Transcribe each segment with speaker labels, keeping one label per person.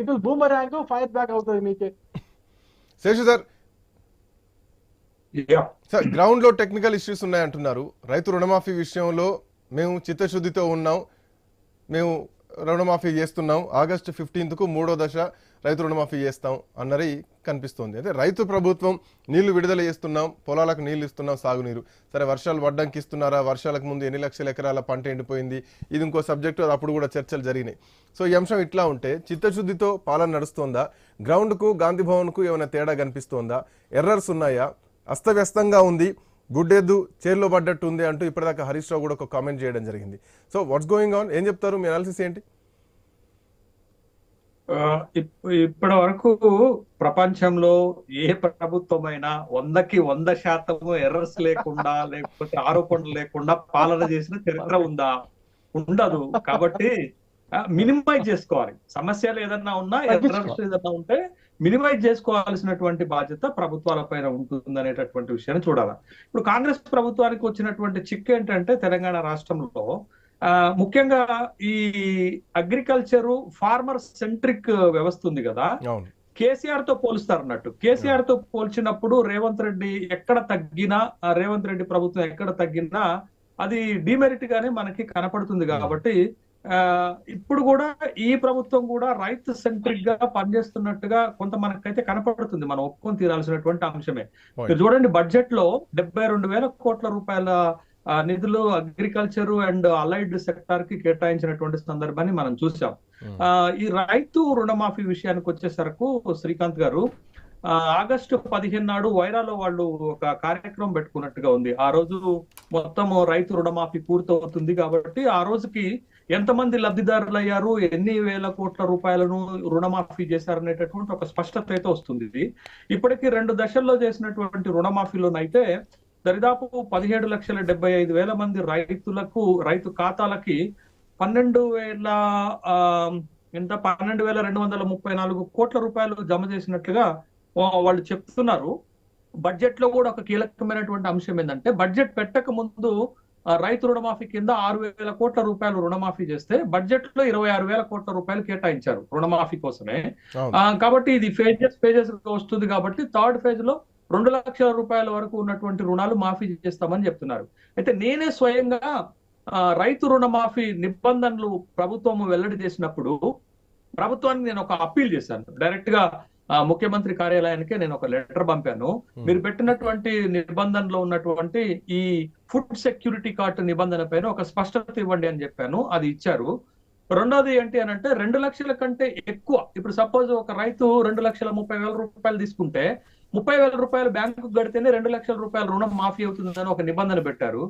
Speaker 1: It will boomerang, fire back అవుతుంది మీకే.
Speaker 2: Seshu sir, sir ground లో టెక్నికల్ ఇష్యూస్ ఉన్నాయంటున్నారు. రైతు రుణమాఫీ విషయంలో మేము చిత్తశుద్ధితో ఉన్నాం, మేము రుణమాఫీ చేస్తున్నాం, ఆగస్టు 15కు 3వ దశ రైతు రుణమాఫీ చేస్తాం అన్నది కనిపిస్తోంది. అయితే రైతు ప్రభుత్వం నీళ్లు విడుదల చేస్తున్నాం, పొలాలకు నీళ్లు ఇస్తున్నాం, సాగునీరు సరే వర్షాలు వడ్డంకి ఇస్తున్నారా, వర్షాలకు ముందు ఎన్ని లక్షల ఎకరాల పంట ఎండిపోయింది, ఇది ఇంకో సబ్జెక్టు, అప్పుడు కూడా చర్చలు జరిగినాయి. సో ఈ అంశం ఇట్లా ఉంటే చిత్తశుద్ధితో పాలన నడుస్తోందా, గ్రౌండ్కు గాంధీ భవన్కు ఏమైనా తేడా కనిపిస్తోందా, ఎర్రర్స్ ఉన్నాయా, అస్తవ్యస్తంగా ఉంది, గుడ్డెద్దు చేర్లో పడ్డట్టు ఉంది అంటూ ఇప్పటిదాకా హరీష్ రావు కూడా ఒక కామెంట్ చేయడం జరిగింది. సో వాట్స్ గోయింగ్ ఆన్, ఏం చెప్తారు, మీ అనాలిసిస్ ఏంటి?
Speaker 3: ఇప్పటి వరకు ప్రపంచంలో ఏ ప్రభుత్వమైనా 100కి 100% ఎర్రర్స్ లేకుండా లేకపోతే ఆరోపణలు లేకుండా పాలన చేసిన చరిత్ర ఉందా? ఉండదు. కాబట్టి మినిమైజ్ చేసుకోవాలి. సమస్యలు ఏదన్నా ఉన్నా, ఎర్రర్స్ ఏదన్నా ఉంటే మినిమైజ్ చేసుకోవాల్సినటువంటి బాధ్యత ప్రభుత్వాల పైన ఉంటుంది అనేటటువంటి విషయాన్ని చూడాలి. ఇప్పుడు కాంగ్రెస్ ప్రభుత్వానికి వచ్చినటువంటి చిక్కు ఏంటంటే తెలంగాణ రాష్ట్రంలో ముఖ్యంగా ఈ అగ్రికల్చరు ఫార్మర్ సెంట్రిక్ వ్యవస్థ ఉంది కదా, కేసీఆర్ తో పోలుస్తారు అన్నట్టు. కేసీఆర్ తో పోల్చినప్పుడు రేవంత్ రెడ్డి ఎక్కడ తగ్గినా, రేవంత్ రెడ్డి ప్రభుత్వం ఎక్కడ తగ్గినా అది డిమెరిట్ గానే మనకి కనపడుతుంది. కాబట్టి ఇప్పుడు కూడా ఈ ప్రభుత్వం కూడా రైతు సెంట్రిక్ గా పనిచేస్తున్నట్టుగా కొంత మనకైతే కనపడుతుంది. మనం ఒప్పుకొని తీరాల్సినటువంటి అంశమే. మీరు చూడండి, బడ్జెట్ లో 72,000 కోట్ల రూపాయల నిధులు అగ్రికల్చర్ అండ్ అలైడ్ సెక్టార్ కి కేటాయించినటువంటి సందర్భాన్ని మనం చూసాం. ఈ రైతు రుణమాఫీ విషయానికి వచ్చేసరకు శ్రీకాంత్ గారు, ఆగస్టు 15 నాడు వైరాలో వాళ్ళు ఒక కార్యక్రమం పెట్టుకున్నట్టుగా ఉంది. ఆ రోజు మొత్తం రైతు రుణమాఫీ పూర్తవుతుంది కాబట్టి ఆ రోజుకి ఎంతమంది లబ్ధిదారులు అయ్యారు, ఎన్ని వేల కోట్ల రూపాయలను రుణమాఫీ చేశారనేటటువంటి ఒక స్పష్టత అయితే వస్తుంది. ఇప్పటికీ 2 దశల్లో చేసినటువంటి రుణమాఫీలోనైతే దరిదాపు 17,75,000 మంది రైతు ఖాతాలకి 12,234 కోట్ల రూపాయలు జమ చేసినట్లుగా వాళ్ళు చెప్తున్నారు. బడ్జెట్ లో కూడా ఒక కీలకమైనటువంటి అంశం ఏంటంటే, బడ్జెట్ పెట్టక ముందు రైతు రుణమాఫీ కింద 6,000 కోట్ల రూపాయలు రుణమాఫీ చేస్తే బడ్జెట్ లో 26,000 కోట్ల రూపాయలు కేటాయించారు రుణమాఫీ కోసమే. కాబట్టి ఇది ఫేజెస్ వస్తుంది. కాబట్టి థర్డ్ ఫేజ్ లో 2 లక్షల రూపాయల వరకు ఉన్నటువంటి రుణాలు మాఫీ చేస్తామని చెప్తున్నారు. అయితే నేనే స్వయంగా రైతు రుణమాఫీ నిబంధనలు ప్రభుత్వం వెల్లడి చేసినప్పుడు ప్రభుత్వానికి నేను ఒక అప్పీల్ చేశాను. డైరెక్ట్ గా ముఖ్యమంత్రి కార్యాలయానికి నేను ఒక లెటర్ పంపాను. మీరు పెట్టినటువంటి నిబంధనలో ఉన్నటువంటి ఈ ఫుడ్ సెక్యూరిటీ కార్డు నిబంధన పైన ఒక స్పష్టత ఇవ్వండి అని చెప్పాను. అది ఇచ్చారు. రెండోది ఏంటి అని అంటే, 2 లక్షల కంటే ఎక్కువ, ఇప్పుడు సపోజ్ ఒక రైతు 2,30,000 రూపాయలు తీసుకుంటే 30,000 రూపాయలు బ్యాంకు గడితేనే 2 లక్షల రూపాయల రుణం మాఫీ అవుతుందని ఒక నిబంధన పెట్టారు.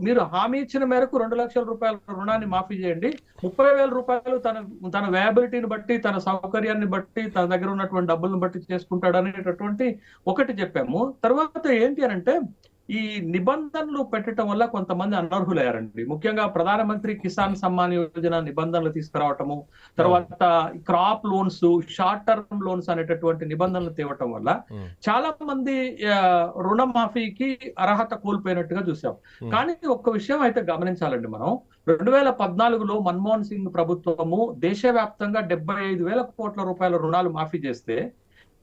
Speaker 3: మీరు హామీ ఇచ్చిన మేరకు 2 లక్షల రూపాయల రుణాన్ని మాఫీ చేయండి, 30,000 రూపాయలు తన వేబిలిటీని బట్టి, తన సౌకర్యాన్ని బట్టి, తన దగ్గర ఉన్నటువంటి డబ్బులను బట్టి చేసుకుంటాడు అనేటటువంటి ఒకటి చెప్పాము. తర్వాత ఏంటి అని అంటే, ఈ నిబంధనలు పెట్టడం వల్ల కొంతమంది అనర్హులయ్యారండి. ముఖ్యంగా ప్రధానమంత్రి కిసాన్ సమ్మాన్ యోజన నిబంధనలు తీసుకురావటము, తర్వాత crop loans, short term loans అనేటటువంటి నిబంధనలు తేవటం వల్ల చాలా మంది రుణమాఫీకి అర్హత కోల్పోయినట్టుగా చూసాం. కానీ ఒక్క విషయం అయితే గమనించాలండి మనం, 2014లో మన్మోహన్ సింగ్ ప్రభుత్వము దేశవ్యాప్తంగా 75,000 కోట్ల రూపాయల రుణాలు మాఫీ చేస్తే,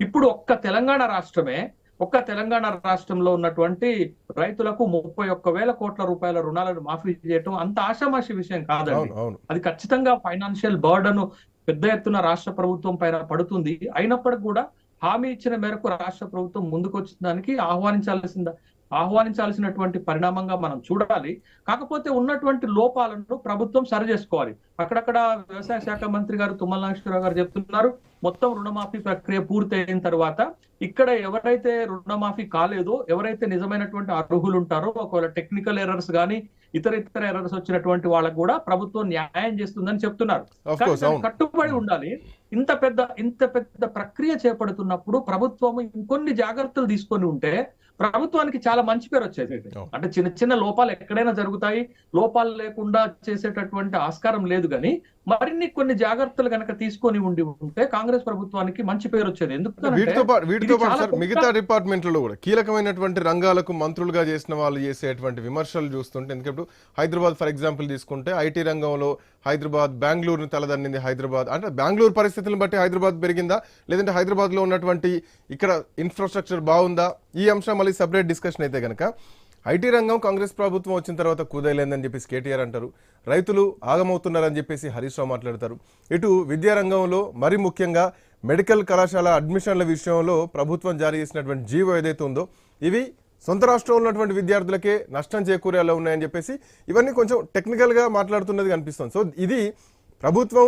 Speaker 3: ఇప్పుడు ఒక్క తెలంగాణ రాష్ట్రంలో ఉన్నటువంటి రైతులకు 31,000 కోట్ల రూపాయల రుణాలను మాఫీ చేయటం అంత ఆషామాషి విషయం కాదండి. అది ఖచ్చితంగా ఫైనాన్షియల్ బర్డన్ పెద్ద ఎత్తున రాష్ట్ర ప్రభుత్వం పైన పడుతుంది. అయినప్పటికీ కూడా హామీ ఇచ్చిన మేరకు రాష్ట్ర ప్రభుత్వం ముందుకు వచ్చిన దానికి ఆహ్వానించాల్సినటువంటి పరిణామంగా మనం చూడాలి. కాకపోతే ఉన్నటువంటి లోపాలను ప్రభుత్వం సరి చేసుకోవాలి. అక్కడక్కడ వ్యవసాయ శాఖ మంత్రి గారు తుమ్మల నాగేశ్వరరావు గారు చెప్తున్నారు, మొత్తం రుణమాఫీ ప్రక్రియ పూర్తయిన తర్వాత ఇక్కడ ఎవరైతే రుణమాఫీ కాలేదో, ఎవరైతే నిజమైనటువంటి అర్హులు ఉంటారో, ఒకవేళ టెక్నికల్ ఎర్రర్స్ కానీ ఇతర ఎర్రర్స్ వచ్చినటువంటి వాళ్ళకు కూడా ప్రభుత్వం న్యాయం చేస్తుందని చెప్తున్నారు. కట్టుబడి ఉండాలి. ఇంత పెద్ద ప్రక్రియ చేపడుతున్నప్పుడు ప్రభుత్వం ఇంకొన్ని జాగ్రత్తలు తీసుకొని ఉంటే ప్రభుత్వానికి చాలా మంచి పేరు వచ్చేది. అంటే చిన్న చిన్న లోపాలు ఎక్కడైనా జరుగుతాయి, లోపాలు లేకుండా చేసేటటువంటి ఆస్కారం లేదు. కానీ మరిన్ని కొన్ని జాగ్రత్తలు కనుక తీసుకొని ఉంటే కాంగ్రెస్ ప్రభుత్వానికి మంచి పేరు వచ్చేది.
Speaker 2: వీటితో పాటు సార్ మిగతా డిపార్ట్మెంట్లలో కూడా కీలకమైనటువంటి రంగాలకు మంత్రులుగా చేసిన వాళ్ళు చేసేటువంటి విమర్శలు చూస్తుంటే, ఎందుకంటే హైదరాబాద్ ఫర్ ఎగ్జాంపుల్ తీసుకుంటే ఐటీ రంగంలో హైదరాబాద్ బెంగళూరుని తలదన్నింది. హైదరాబాద్ అంటే బెంగళూరు పరిస్థితులను బట్టి హైదరాబాద్ పెరిగిందా, లేదంటే హైదరాబాద్ లో ఉన్నటువంటి ఇక్కడ ఇన్ఫ్రాస్ట్రక్చర్ బాగుందా, ఈ అంశం మళ్ళీ సపరేట్ డిస్కషన్ అయితే కనుక ఐటీ రంగం కాంగ్రెస్ ప్రభుత్వం వచ్చిన తర్వాత కుదేలేదని చెప్పేసి కేటీఆర్ అంటారు. రైతులు ఆగమవుతున్నారని చెప్పేసి హరీష్ రావు మాట్లాడతారు. ఇటు విద్యారంగంలో మరి ముఖ్యంగా మెడికల్ కళాశాల అడ్మిషన్ల విషయంలో ప్రభుత్వం జారీ చేసినటువంటి జీవో ఏదైతే ఉందో ఇవి సొంత రాష్ట్రంలో ఉన్నటువంటి విద్యార్థులకే నష్టం చేకూరేలా ఉన్నాయని చెప్పేసి ఇవన్నీ కొంచెం టెక్నికల్గా మాట్లాడుతున్నది కనిపిస్తుంది. సో ఇది ప్రభుత్వం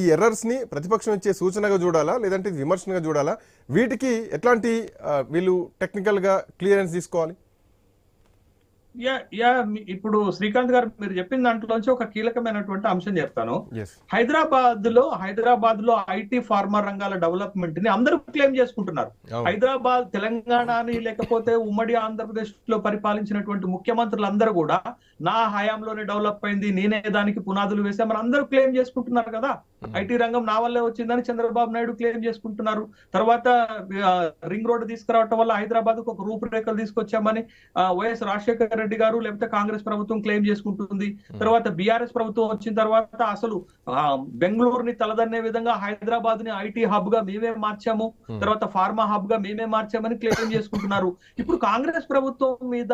Speaker 2: ఈ ఎర్రర్స్ని ప్రతిపక్షం ఇచ్చే సూచనగా చూడాలా, లేదంటే విమర్శనగా చూడాలా, వీటికి ఎట్లాంటి వీళ్ళు టెక్నికల్గా క్లియరెన్స్ తీసుకోవాలి?
Speaker 3: ఇప్పుడు శ్రీకాంత్ గారు మీరు చెప్పిన దాంట్లోంచి ఒక కీలకమైనటువంటి అంశం చెప్తాను. హైదరాబాద్ లో ఐటీ ఫార్మా రంగాల డెవలప్మెంట్ ని అందరూ క్లెయిమ్ చేసుకుంటున్నారు. హైదరాబాద్ తెలంగాణని లేకపోతే ఉమ్మడి ఆంధ్రప్రదేశ్ లో పరిపాలించినటువంటి ముఖ్యమంత్రులందరూ కూడా నా హయాంలోనే డెవలప్ అయింది, నేనే దానికి పునాదులు వేసామని అందరూ క్లెయిమ్ చేసుకుంటున్నారు కదా. ఐటీ రంగం నా వల్లే వచ్చిందని చంద్రబాబు నాయుడు క్లెయిమ్ చేసుకుంటున్నారు. తర్వాత రింగ్ రోడ్డు తీసుకురావటం వల్ల హైదరాబాద్ కు ఒక రూపురేఖలు తీసుకొచ్చామని వైఎస్ రాజశేఖర రెడ్డి గారు లేకపోతే కాంగ్రెస్ ప్రభుత్వం క్లెయిమ్ చేసుకుంటుంది. తర్వాత బీఆర్ఎస్ ప్రభుత్వం వచ్చిన తర్వాత అసలు బెంగళూరుని తలదన్నే విధంగా హైదరాబాద్ ని ఐటీ హబ్ గా మేమే మార్చాము, తర్వాత ఫార్మా హబ్ గా మేమే మార్చామని క్లెయిమ్ చేసుకుంటున్నారు. ఇప్పుడు కాంగ్రెస్ ప్రభుత్వం మీద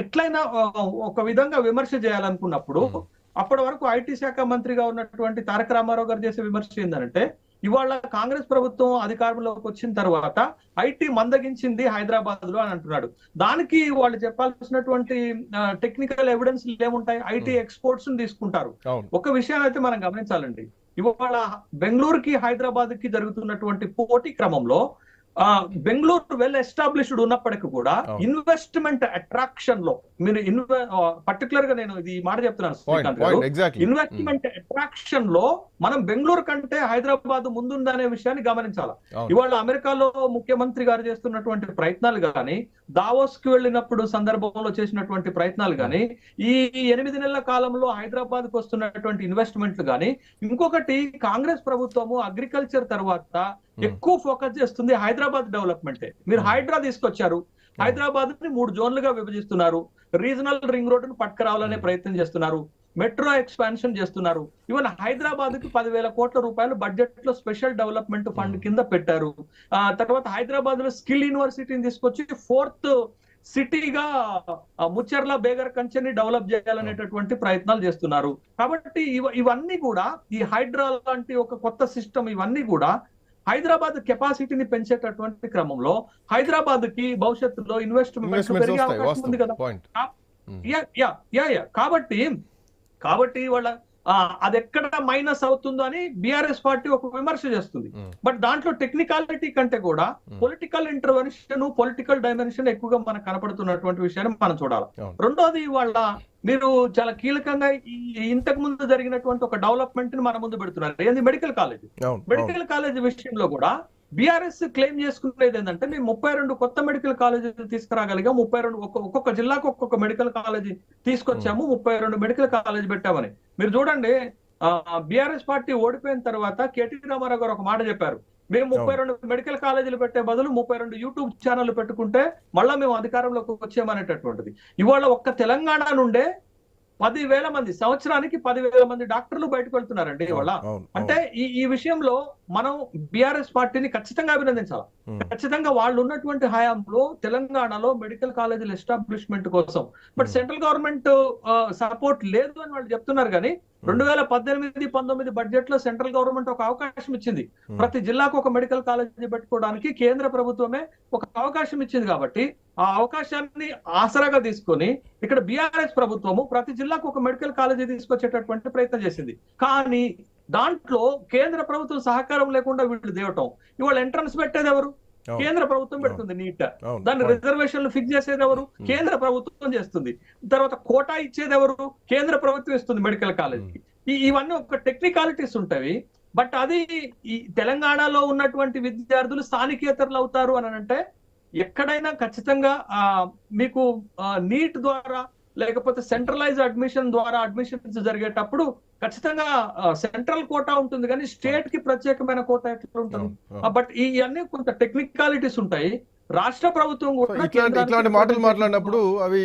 Speaker 3: ఎట్లయినా ఒక విధంగా విమర్శ చేయాలనుకున్నప్పుడు అప్పటి వరకు ఐటీ శాఖ మంత్రిగా ఉన్నటువంటి తారక రామారావు గారు చేసే విమర్శ ఏంటంటే, ఇవాళ కాంగ్రెస్ ప్రభుత్వం అధికారంలోకి వచ్చిన తర్వాత ఐటీ మందగించింది హైదరాబాద్ లో అని అంటున్నాడు. దానికి వాళ్ళు చెప్పాల్సినటువంటి టెక్నికల్ ఎవిడెన్స్ ఏముంటాయి? ఐటీ ఎక్స్పోర్ట్స్ తీసుకుంటారు. ఒక విషయాన్ని అయితే మనం గమనించాలండి. ఇవాళ బెంగళూరుకి హైదరాబాద్ కి జరుగుతున్నటువంటి పోటీ క్రమంలో బెంగళూరు వెల్ ఎస్టాబ్లిష్డ్ ఉన్నప్పటికీ కూడా ఇన్వెస్ట్మెంట్ అట్రాక్షన్ లో మీరు పర్టికులర్ గా నేను ఇది మాట చెప్తున్నాను శ్రీకాంత్ గారు, ఇన్వెస్ట్మెంట్ అట్రాక్షన్ లో మనం బెంగళూరు కంటే హైదరాబాద్ ముందుందనే విషయాన్ని గమనించాలి. ఇవాళ అమెరికాలో ముఖ్యమంత్రి గారు చేస్తున్నటువంటి ప్రయత్నాలు గాని, దావోస్ కి వెళ్ళినప్పుడు సందర్భంలో చేసినటువంటి ప్రయత్నాలు గాని, ఈ 8 నెలల కాలంలో హైదరాబాద్ కు వస్తున్నటువంటి ఇన్వెస్ట్మెంట్లు గాని, ఇంకొకటి కాంగ్రెస్ ప్రభుత్వము అగ్రికల్చర్ తర్వాత ఎక్కువ ఫోకస్ చేస్తుంది హైదరాబాద్ డెవలప్మెంటే. మీరు హైడ్రా తీసుకొచ్చారు, హైదరాబాద్ ని 3 జోన్లుగా విభజిస్తున్నారు, రీజనల్ రింగ్ రోడ్డును పట్టుకురావాలనే ప్రయత్నం చేస్తున్నారు, మెట్రో ఎక్స్పాన్షన్ చేస్తున్నారు. ఈవెన్ హైదరాబాద్ కి 10,000 కోట్ల రూపాయలు బడ్జెట్ లో స్పెషల్ డెవలప్మెంట్ ఫండ్ కింద పెట్టారు. తర్వాత హైదరాబాద్ లో స్కిల్ యూనివర్సిటీని తీసుకొచ్చి 4th సిటీగా ముచ్చర్ల బేగర్ కంచెని డెవలప్ చేయాలనేటటువంటి ప్రయత్నాలు చేస్తున్నారు. కాబట్టి ఇవన్నీ కూడా ఈ హైడ్రా లాంటి ఒక కొత్త సిస్టమ్ ఇవన్నీ కూడా హైదరాబాద్ కెపాసిటీని పెంచేటటువంటి క్రమంలో హైదరాబాద్ కి భవిష్యత్తులో ఇన్వెస్ట్మెంట్ పెరిగే అవకాశం ఉంది కదా. కాబట్టి వాళ్ళ అది ఎక్కడ మైనస్ అవుతుందో అని బీఆర్ఎస్ పార్టీ ఒక విమర్శ చేస్తుంది. బట్ దాంట్లో టెక్నికాలిటీ కంటే కూడా పొలిటికల్ ఇంటర్వెన్షన్, పొలిటికల్ డైమెన్షన్ ఎక్కువగా మనకు కనపడుతున్నటువంటి విషయాన్ని మనం చూడాలి. రెండోది వాళ్ళ మీరు చాలా కీలకంగా ఇంతకు ముందు జరిగినటువంటి ఒక డెవలప్మెంట్ ని మన ముందు పెడుతున్నారు. ఏంది? Medical college. మెడికల్ కాలేజ్ విషయంలో కూడా బీఆర్ఎస్ క్లెయిమ్ చేసుకునేది ఏంటంటే, మేము 32 కొత్త మెడికల్ కాలేజీలు తీసుకురాగలిగాం, 32 ఒక్కొక్క జిల్లాకు ఒక్కొక్క మెడికల్ కాలేజీ తీసుకొచ్చాము, 32 మెడికల్ కాలేజీ పెట్టామని. మీరు చూడండి, బీఆర్ఎస్ పార్టీ ఓడిపోయిన తర్వాత కేటీ రామారావు గారు ఒక మాట చెప్పారు, మేము 32 మెడికల్ కాలేజీలు పెట్టే బదులు 32 యూట్యూబ్ ఛానళ్లు పెట్టుకుంటే మళ్ళా మేము అధికారంలోకి వచ్చామనేటటువంటిది. ఇవాళ ఒక్క తెలంగాణ నుండే 10,000 మంది, సంవత్సరానికి 10,000 మంది డాక్టర్లు బయటకు వెళ్తున్నారండి ఇవాళ. అంటే ఈ విషయంలో మనం బీఆర్ఎస్ పార్టీని ఖచ్చితంగా అభినందించాలి. ఖచ్చితంగా వాళ్ళు ఉన్నటువంటి హయాంలో తెలంగాణలో మెడికల్ కాలేజీల ఎస్టాబ్లిష్మెంట్ కోసం, బట్ సెంట్రల్ గవర్నమెంట్ సపోర్ట్ లేదు అని వాళ్ళు చెప్తున్నారు. కానీ 2018-19 బడ్జెట్ లో సెంట్రల్ గవర్నమెంట్ ఒక అవకాశం ఇచ్చింది, ప్రతి జిల్లాకు ఒక మెడికల్ కాలేజీ పెట్టుకోవడానికి కేంద్ర ప్రభుత్వమే ఒక అవకాశం ఇచ్చింది. కాబట్టి ఆ అవకాశాన్ని ఆసరాగా తీసుకొని ఇక్కడ బీఆర్ఎస్ ప్రభుత్వము ప్రతి జిల్లాకు ఒక మెడికల్ కాలేజీ తీసుకొచ్చేటటువంటి ప్రయత్నం చేసింది. కానీ దాంట్లో కేంద్ర ప్రభుత్వం సహకారం లేకుండా వీళ్ళు దేవటం. ఇవాళ ఎంట్రన్స్ పెట్టేది ఎవరు? కేంద్ర ప్రభుత్వం పెడుతుంది. నీట్ దాన్ని రిజర్వేషన్లు ఫిక్స్ చేసేది ఎవరు? కేంద్ర ప్రభుత్వం చేస్తుంది. తర్వాత కోటా ఇచ్చేది ఎవరు? కేంద్ర ప్రభుత్వం ఇస్తుంది మెడికల్ కాలేజీకి. ఇవన్నీ ఒక టెక్నికాలిటీస్ ఉంటాయి. బట్ అది ఈ తెలంగాణలో ఉన్నటువంటి విద్యార్థులు స్థానికేతరులు అవుతారు అని అంటే, ఎక్కడైనా ఖచ్చితంగా మీకు నీట్ ద్వారా లేకపోతే సెంట్రలైజ్ అడ్మిషన్ ద్వారా అడ్మిషన్స్ జరిగేటప్పుడు ఖచ్చితంగా సెంట్రల్ కోటా ఉంటుంది కానీ స్టేట్ కి ప్రత్యేకమైన కోటా ఎట్లా ఉంటుంది. బట్ ఇవన్నీ కొంత టెక్నికాలిటీస్ ఉంటాయి. రాష్ట్ర ప్రభుత్వం
Speaker 2: సో
Speaker 3: కూడా
Speaker 2: ఇట్లాంటి మాటలు మాట్లాడినప్పుడు అవి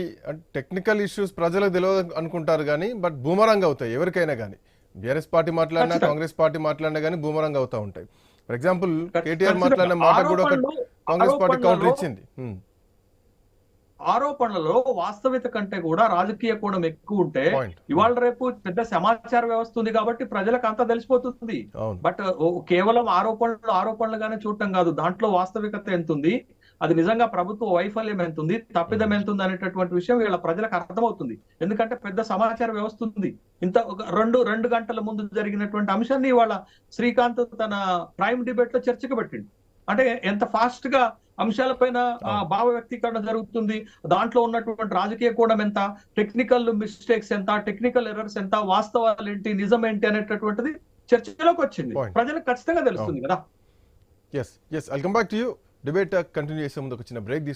Speaker 2: టెక్నికల్ ఇష్యూస్ ప్రజలకు తెలియదు అనుకుంటారు కానీ బట్ బూమరంగ్ అవుతాయి ఎవరికైనా కానీ. బీఆర్ఎస్ పార్టీ మాట్లాడినా
Speaker 3: ఖచ్చితంగా.
Speaker 2: కాంగ్రెస్ పార్టీ మాట్లాడినా కానీ బూమరంగ్ అవుతా ఉంటాయి. ఫర్ ఎగ్జాంపుల్ కేటీఆర్ మాట్లాడిన మాట కూడా ఒక కాంగ్రెస్ పార్టీ కౌంటర్ ఇచ్చింది.
Speaker 3: ఆరోపణలలో వాస్తవికత కంటే కూడా రాజకీయ కోణం ఎక్కువ ఉంటే
Speaker 2: Point.
Speaker 3: ఇవాళ రేపు పెద్ద సమాచార వ్యవస్థ ఉంది కాబట్టి ప్రజలకు అంతా తెలిసిపోతుంది.
Speaker 2: అవును.
Speaker 3: బట్ కేవలం ఆరోపణలుగానే చూడటం కాదు, దాంట్లో వాస్తవికత ఎంత ఉంది, అది నిజంగా ప్రభుత్వ వైఫల్యం ఎంత ఉంది, తప్పిదం ఎంత ఉంది అనేటటువంటి విషయం వీళ్ళ ప్రజలకు అర్థమవుతుంది. ఎందుకంటే పెద్ద సమాచార వ్యవస్థ ఉంది. ఇంత ఒక రెండు గంటల ముందు జరిగినటువంటి అంశాన్ని ఇవాళ శ్రీకాంత్ తన ప్రైమ్ డిబేట్ లో చర్చకు పెట్టిండు. అంటే ఎంత ఫాస్ట్ గా అంశాలపైన భావ వ్యక్తీకరణ జరుగుతుంది, దాంట్లో ఉన్నటువంటి రాజకీయ కోణం ఎంత, టెక్నికల్ మిస్టేక్స్ ఎంత, టెక్నికల్ ఎర్రర్స్ ఎంత, వాస్తవాలు ఏంటి, నిజం ఏంటి అనేటటువంటిది చర్చలోకి వచ్చింది.
Speaker 2: Point.
Speaker 3: ప్రజలకు ఖచ్చితంగా తెలుస్తుంది కదా.
Speaker 2: Yes I'll come back to you. Debate continue చేసే ముందు ఒక చిన్న బ్రేక్